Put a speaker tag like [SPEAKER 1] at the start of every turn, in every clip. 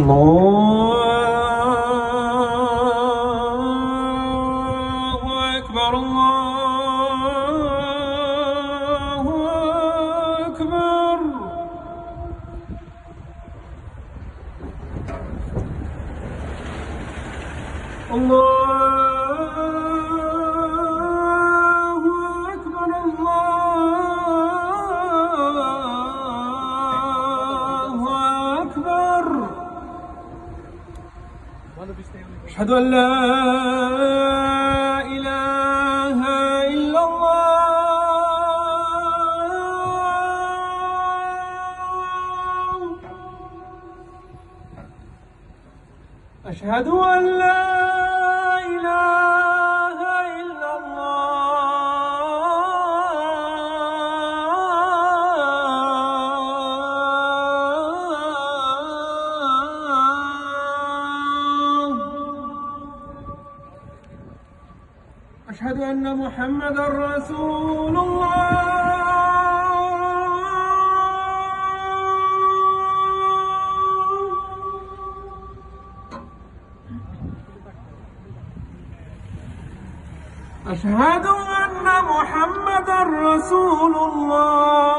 [SPEAKER 1] الله أكبر الله أكبر. الله أكبر الله أكبر. أشهد أن لا إله إلا الله. أشهد أن لا إله إلا الله. أشهد أن محمدًا رسول الله. أشهد أن محمدًا رسول الله.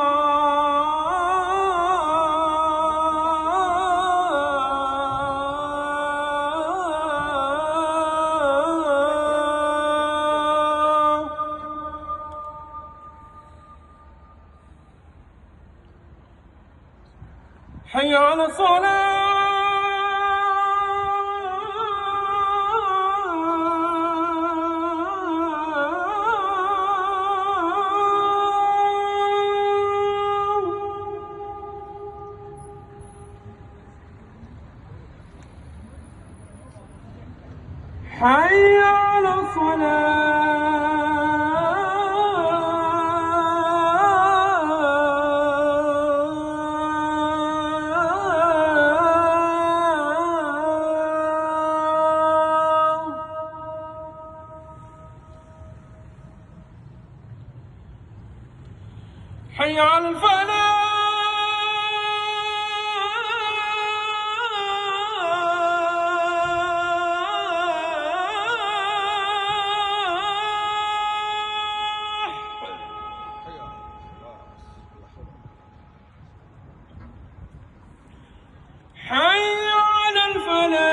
[SPEAKER 1] حي على الصلاة. حي على الصلاة. حي على الفلاح. حي على الفلاح.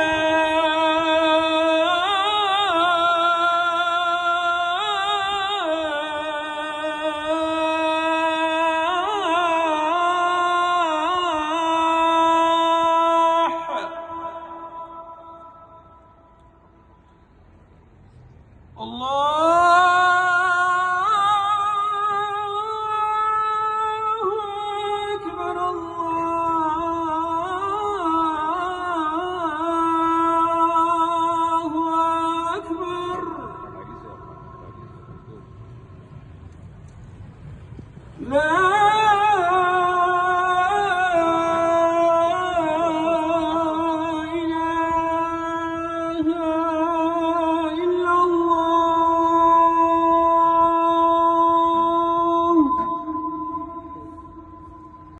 [SPEAKER 1] الله